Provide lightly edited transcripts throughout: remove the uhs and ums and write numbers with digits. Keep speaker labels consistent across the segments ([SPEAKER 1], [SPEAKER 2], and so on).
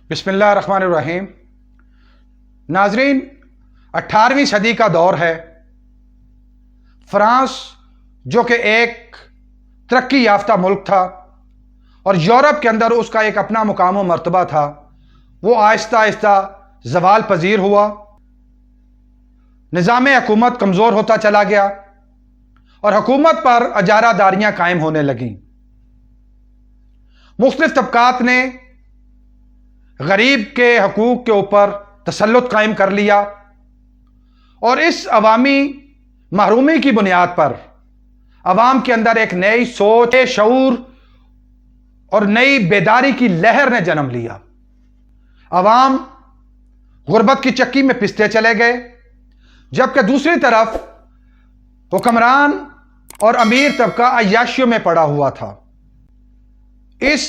[SPEAKER 1] बिस्मिल्लाह रहमान रहीम। नाजरीन, 18वीं सदी का दौर है। फ्रांस जो कि एक तरक्की याफ्ता मुल्क था और यूरोप के अंदर उसका एक अपना मुकाम और मर्तबा था, वो आहिस्ता आहिस्ता ज़वाल पजीर हुआ। निज़ाम हुकूमत कमज़ोर होता चला गया और हुकूमत पर अजारादारियाँ कायम होने लगीं। मुख्तलिफ तबकात ने गरीब के हकूक़ के ऊपर तसल्लुत कायम कर लिया और इस अवामी महरूमी की बुनियाद पर अवाम के अंदर एक नई सोच, शऊर और नई बेदारी की लहर ने जन्म लिया। अवाम गुर्बत की चक्की में पिसते चले गए, जबकि दूसरी तरफ हुक्मरान और अमीर तबका अय्याशियों में पड़ा हुआ था। इस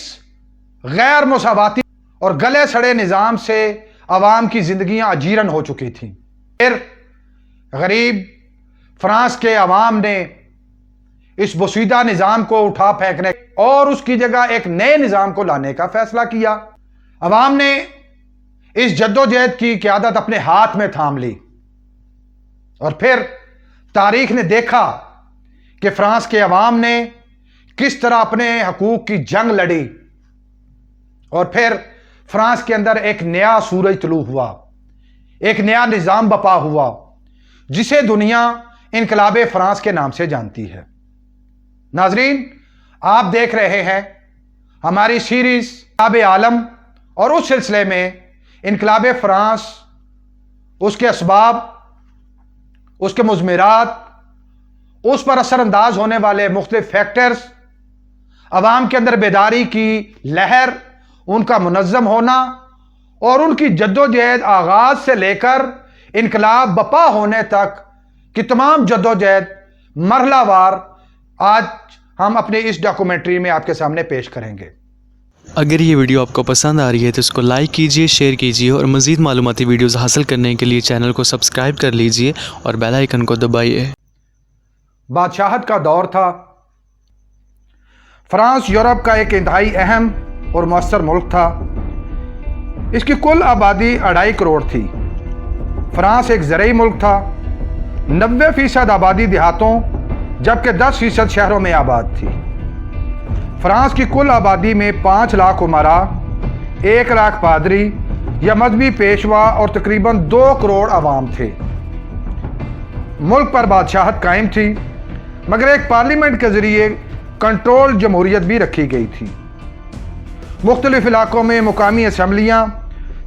[SPEAKER 1] गैर मुसावाती और गले सड़े निज़ाम से अवाम की जिंदगियां अजीरन हो चुकी थीं। फिर गरीब फ्रांस के अवाम ने इस बोसीदा निज़ाम को उठा फेंकने और उसकी जगह एक नए निज़ाम को लाने का फैसला किया। अवाम ने इस जद्दोजहद की क़यादत अपने हाथ में थाम ली और फिर तारीख ने देखा कि फ्रांस के अवाम ने किस तरह अपने हकूक़ की जंग लड़ी और फिर फ्रांस के अंदर एक नया सूरज तुलू हुआ, एक नया निज़ाम बपा हुआ, जिसे दुनिया इनकलाब फ्रांस के नाम से जानती है। नाजरीन, आप देख रहे हैं हमारी सीरीज इनकलाब आलम और उस सिलसिले में इनकलाब फ्रांस, उसके असबाब, उसके मुज़मिरात, उस पर असरअंदाज होने वाले मुख्तलिफ फैक्टर्स, अवाम के अंदर बेदारी की लहर, उनका मुनज़्ज़म होना और उनकी जद्दोजहद आगाज से लेकर इनकलाब बपा होने तक की तमाम जद्दोजहद मरहलावार आज हम अपनी इस डॉक्यूमेंट्री में आपके सामने पेश करेंगे।
[SPEAKER 2] अगर ये वीडियो आपको पसंद आ रही है तो इसको लाइक कीजिए, शेयर कीजिए और मज़ीद मालूमाती वीडियोज़ हासिल करने के लिए चैनल को सब्सक्राइब कर लीजिए और बेल आइकन को दबाइए।
[SPEAKER 1] बादशाहत का दौर था। फ्रांस यूरोप का एक इंतहाई अहम और मौसर मुल्क था। इसकी कुल आबादी 2.5 करोड़ थी। फ्रांस एक ज़रई मुल्क था। 90% आबादी देहातों जबकि 10% शहरों में आबाद थी। फ्रांस की कुल आबादी में 5 लाख उमरा, 1 लाख पादरी या मजहबी पेशवा और तकरीबन 2 करोड़ अवाम थे। मुल्क पर बादशाहत कायम थी, मगर एक पार्लियामेंट के ज़रिए कंट्रोल जमहूरियत भी रखी गई थी। मुख्तलिफ इलाकों में मुकामी असम्बलियाँ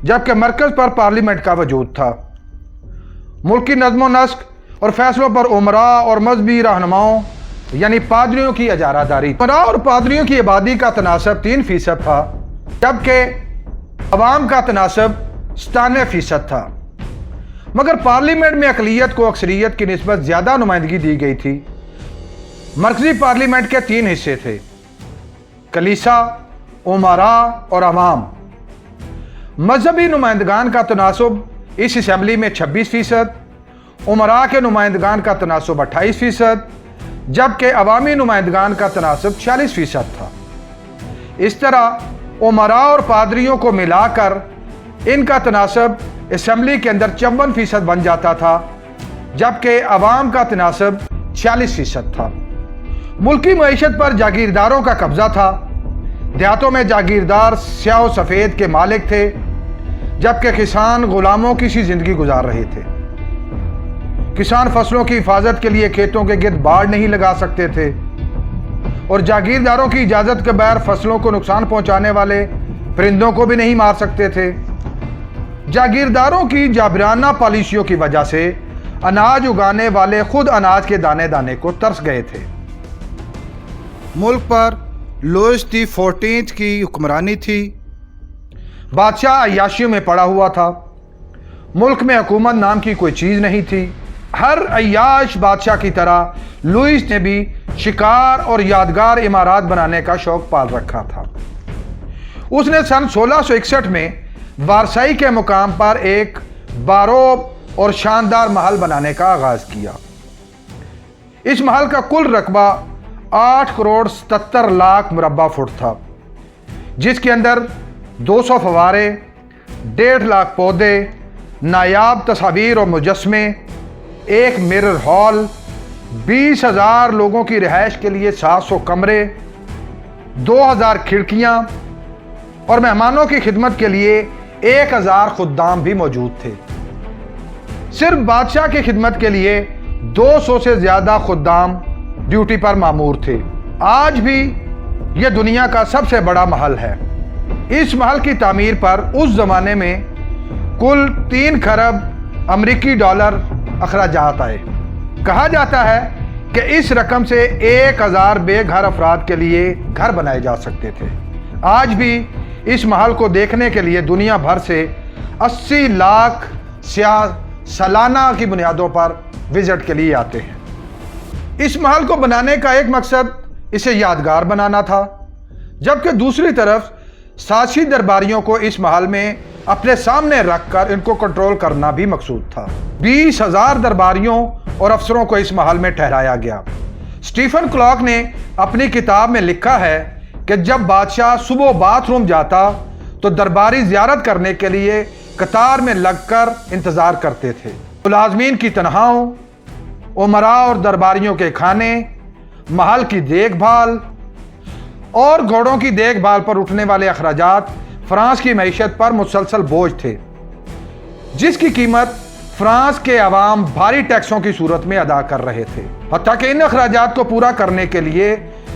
[SPEAKER 1] जबकि मरकज़ पर पार्लियामेंट का वजूद था। मुल्की नज़्म व नस्क और फैसलों पर उमरा और मजहबी रहनुमाओं यानी पादरियों की अजारादारी। उमरा और पादरियों की आबादी का तनासब 3% था, जबकि अवाम का तनासब 97% था। मगर पार्लियामेंट में अक़लियत को अक्सरियत की निस्बत ज़्यादा नुमाइंदगी दी गई थी। मरकज़ी पार्लियामेंट के 3 हिस्से थे: कलीसा, उमरा और अवाम। मजहबी नुमाइंदगान का तनासब इस असम्बली में 26%, उमरा के नुमाइंदगान का तनासब 28%, जबकि अवामी नुमाइंदगान का तनासब 40% था। इस तरह उमरा और पादरियों को मिलाकर इनका तनासब असम्बली के अंदर 54% बन जाता था, जबकि अवाम का तनासब 40% था। मुल्की मईशत पर जागीरदारों का कब्जा था। देहातों में जागीरदार स्याह व सफ़ेद के मालिक थे, जबकि किसान गुलामों की सी जिंदगी गुजार रहे थे। किसान फसलों की हिफाजत के लिए खेतों के गिर्द बाड़ नहीं लगा सकते थे और जागीरदारों की इजाज़त के बगैर फसलों को नुकसान पहुंचाने वाले परिंदों को भी नहीं मार सकते थे। जागीरदारों की जाबराना पॉलिसियों की वजह से अनाज उगाने वाले खुद अनाज के दाने दाने को तरस गए थे। मुल्क पर लुईस दी 14 की हुक्मरानी थी। बादशाह अय्याशियों में पड़ा हुआ था। मुल्क में हुकूमत नाम की कोई चीज़ नहीं थी। हर अय्याश बादशाह की तरह लुईस ने भी शिकार और यादगार इमारत बनाने का शौक पाल रखा था। उसने सन 1661 में वारसाई के मुकाम पर एक बारोब और शानदार महल बनाने का आगाज किया। इस महल का कुल रकबा 8 करोड़ 77 लाख मुरब्बा फुट था, जिसके अंदर 200 फवारे, 1.5 लाख पौधे, नायाब तस्वीर और मुजस्मे, एक मिरर हॉल, 20,000 लोगों की रिहाइश के लिए 700 कमरे, 2,000 खिड़कियां और मेहमानों की खिदमत के लिए 1,000 खुद्दाम भी मौजूद थे। सिर्फ बादशाह की खिदमत के लिए 200 से ज़्यादा खुद्दाम ड्यूटी पर मामूर थे। आज भी यह दुनिया का सबसे बड़ा महल है। इस महल की तामीर पर उस ज़माने में कुल 3 खरब अमरीकी डॉलर अखराजात आए। कहा जाता है कि इस रकम से 1,000 बेघर अफराद के लिए घर बनाए जा सकते थे। आज भी इस महल को देखने के लिए दुनिया भर से 80 लाख सियाह सालाना की बुनियादों पर विजिट के लिए आते हैं। इस महल को बनाने का एक मकसद इसे यादगार बनाना था, जबकि दूसरी तरफ सासी दरबारियों को इस महल में अपने सामने रखकर इनको कंट्रोल करना भी मकसूद था। 20,000 दरबारियों और अफसरों को इस महल में ठहराया गया। स्टीफन क्लॉक ने अपनी किताब में लिखा है कि जब बादशाह सुबह बाथरूम जाता तो दरबारी ज़ियारत करने के लिए कतार में लगकर इंतज़ार करते थे। मुलाजमीन की तनख्वाहों, उमरा और दरबारियों के खाने, महल की देखभाल और घोड़ों की देखभाल पर उठने वाले अखराजात फ्रांस की मईशत पर मुसलसल बोझ थे, जिसकी कीमत फ्रांस के अवाम भारी टैक्सों की सूरत में अदा कर रहे थे। हत्ता कि इन अखराजात को पूरा करने के लिए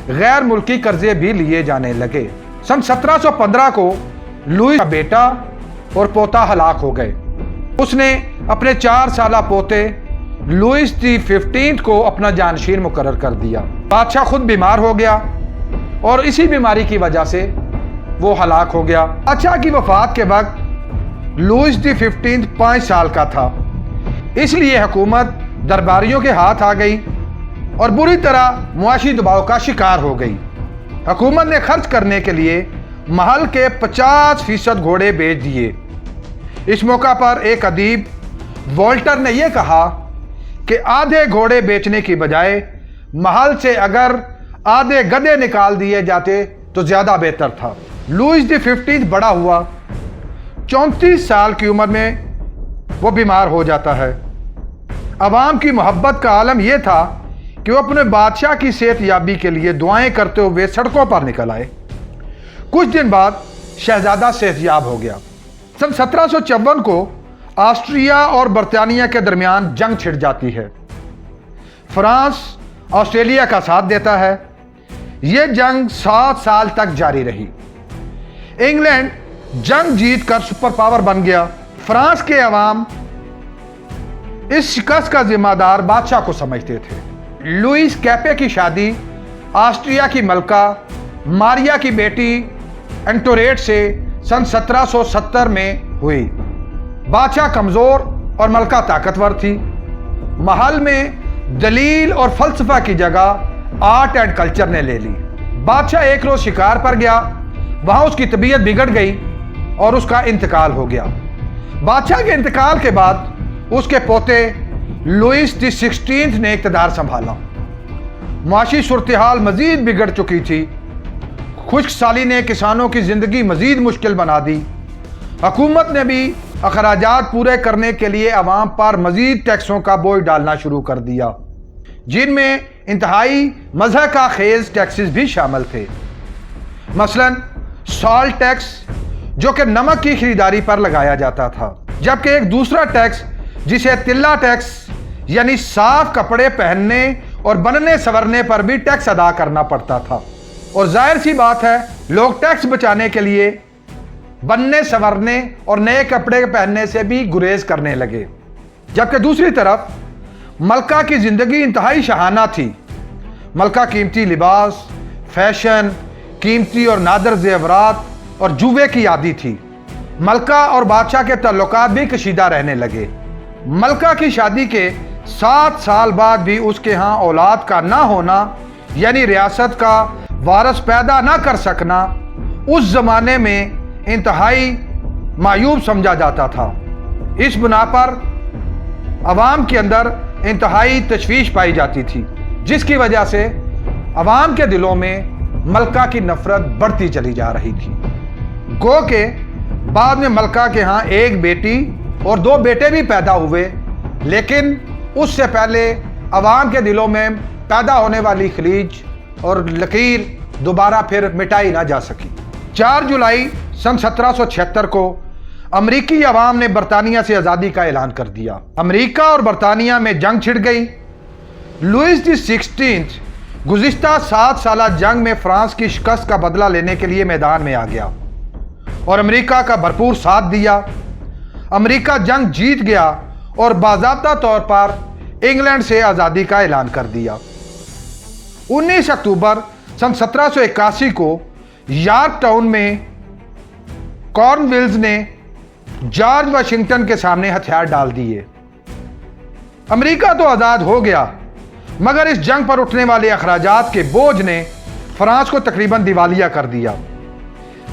[SPEAKER 1] गैर मुल्की कर्जे भी लिए जाने लगे। सन 1715 को लुईस का बेटा और पोता हलाक हो गए। उसने अपने 4 साला पोते लुईस दी 15 को अपना जानशीन मुकर्रर कर दिया। बादशाह खुद बीमार हो गया और इसी बीमारी की वजह से वो हलाक हो गया। बादशाह की वफात के वक्त लुईस दी 15 5 साल का था, इसलिए हुकूमत दरबारियों के हाथ आ गई और बुरी तरह मुआशी दबाव का शिकार हो गई। हुकूमत ने खर्च करने के लिए महल के 50% घोड़े बेच दिए। इस मौका पर एक अदीब वोल्टर ने यह कहा कि आधे घोड़े बेचने की बजाय महल से अगर आधे गधे निकाल दिए जाते तो ज्यादा बेहतर था। लुईस दी 15 बड़ा हुआ, 34 साल की उम्र में वो बीमार हो जाता है। अवाम की मोहब्बत का आलम यह था कि वो अपने बादशाह की सेहत याबी के लिए दुआएं करते हुए सड़कों पर निकल आए। कुछ दिन बाद शहजादा सेहतयाब हो गया। सन 1754 को ऑस्ट्रिया और बरतानिया के दरमियान जंग छिड़ जाती है। फ्रांस ऑस्ट्रेलिया का साथ देता है। यह जंग 7 साल तक जारी रही। इंग्लैंड जंग जीतकर सुपर पावर बन गया। फ्रांस के अवाम इस शिकस्त का जिम्मेदार बादशाह को समझते थे। लुईस कैपे की शादी ऑस्ट्रिया की मलका मारिया की बेटी एंटोरेट से सन 1770 में हुई। बादशाह कमजोर और मलका ताकतवर थी। महल में दलील और फलसफा की जगह आर्ट एंड कल्चर ने ले ली। बादशाह एक रोज शिकार पर गया, वहां उसकी तबीयत बिगड़ गई और उसका इंतकाल हो गया। बादशाह के इंतकाल के बाद उसके पोते लुईस दी 16 ने इक़्तिदार संभाला। मुआशी सूरत-ए-हाल मजीद बिगड़ चुकी थी। खुश्क साली ने किसानों की जिंदगी मजीद मुश्किल बना दी। हुकूमत ने भी अखराजात पूरे करने के लिए अवाम पर मजीद टैक्सों का बोझ डालना शुरू कर दिया, जिनमें इंतहाई मज़ा का खेज टैक्सेस भी शामिल थे। मसलन सॉल्ट टैक्स, जो कि नमक की खरीदारी पर लगाया जाता था, जबकि एक दूसरा टैक्स जिसे तिल्ला टैक्स यानी साफ कपड़े पहनने और बनने संवरने पर भी टैक्स अदा करना पड़ता था। और जाहिर सी बात है, लोग टैक्स बचाने के लिए बनने संवरने और नए कपड़े पहनने से भी गुरेज करने लगे। जबकि दूसरी तरफ मलका की जिंदगी इंतहाई शहाना थी। मलका कीमती लिबास, फैशन, कीमती और नादर ज़ेवरात और जुए की आदी थी। मलका और बादशाह के ताल्लुकात भी कशीदा रहने लगे। मलका की शादी के 7 साल बाद भी उसके यहाँ औलाद का ना होना, यानी रियासत का वारस पैदा ना कर सकना, उस जमाने में इंतहाई मायूब समझा जाता था। इस बुना पर अवाम के अंदर इंतहाई तशवीश पाई जाती थी, जिसकी वजह से अवाम के दिलों में मलका की नफरत बढ़ती चली जा रही थी। गो के بعد میں ملکہ کے ہاں ایک بیٹی اور 2 بیٹے بھی پیدا ہوئے، لیکن اس سے پہلے عوام کے دلوں میں پیدا ہونے والی خلیج اور لکیر دوبارہ پھر مٹائی نہ جا سکی۔ 4 جولائی سن 1776 کو امریکی عوام نے برطانیہ سے آزادی کا اعلان کر دیا۔ امریکہ اور برطانیہ میں جنگ چھڑ گئی۔ لوئس دی 16 گزشتہ 7 سالہ جنگ میں فرانس کی شکست کا بدلہ لینے کے لیے میدان میں آ گیا اور امریکہ کا بھرپور ساتھ دیا۔ امریکہ جنگ جیت گیا اور باضابطہ طور پر انگلینڈ سے آزادی کا اعلان کر دیا۔ 19 اکتوبر سن 1781 کو یارک ٹاؤن میں کارن ولز نے جارج واشنگٹن کے سامنے ہتھیار ڈال دیے۔ امریکہ تو آزاد ہو گیا، مگر اس جنگ پر اٹھنے والے اخراجات کے بوجھ نے فرانس کو تقریباً دیوالیہ کر دیا۔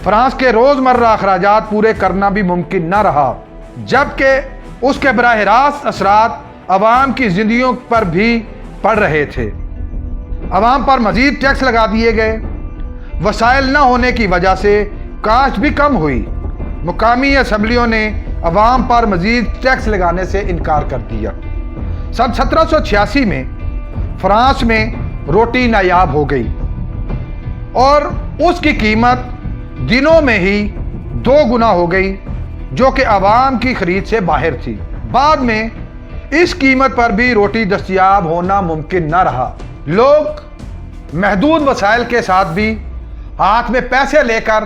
[SPEAKER 1] فرانس کے روزمرہ اخراجات پورے کرنا بھی ممکن نہ رہا، جبکہ اس کے براہ راست اثرات عوام کی زندگیوں پر بھی پڑ رہے تھے۔ عوام پر مزید ٹیکس لگا دیے گئے۔ وسائل نہ ہونے کی وجہ سے کاشت بھی کم ہوئی۔ مقامی اسمبلیوں نے عوام پر مزید ٹیکس لگانے سے انکار کر دیا۔ سن 1786 میں فرانس میں روٹی نایاب ہو گئی اور اس کی قیمت دنوں میں ہی 2 گنا ہو گئی، جو کہ عوام کی خرید سے باہر تھی۔ بعد میں اس قیمت پر بھی روٹی دستیاب ہونا ممکن نہ رہا۔ لوگ محدود وسائل کے ساتھ بھی ہاتھ میں پیسے لے کر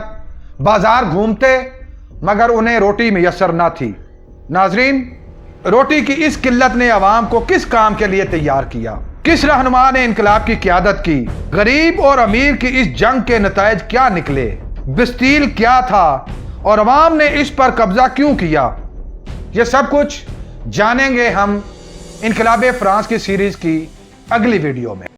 [SPEAKER 1] بازار گھومتے، مگر انہیں روٹی میسر نہ تھی۔ ناظرین، روٹی کی اس قلت نے عوام کو کس کام کے لیے تیار کیا؟ کس رہنما نے انقلاب کی قیادت کی؟ غریب اور امیر کی اس جنگ کے نتائج کیا نکلے؟ بستیل کیا تھا اور عوام نے اس پر قبضہ کیوں کیا؟ یہ سب کچھ جانیں گے ہم انقلاب فرانس کی سیریز کی اگلی ویڈیو میں۔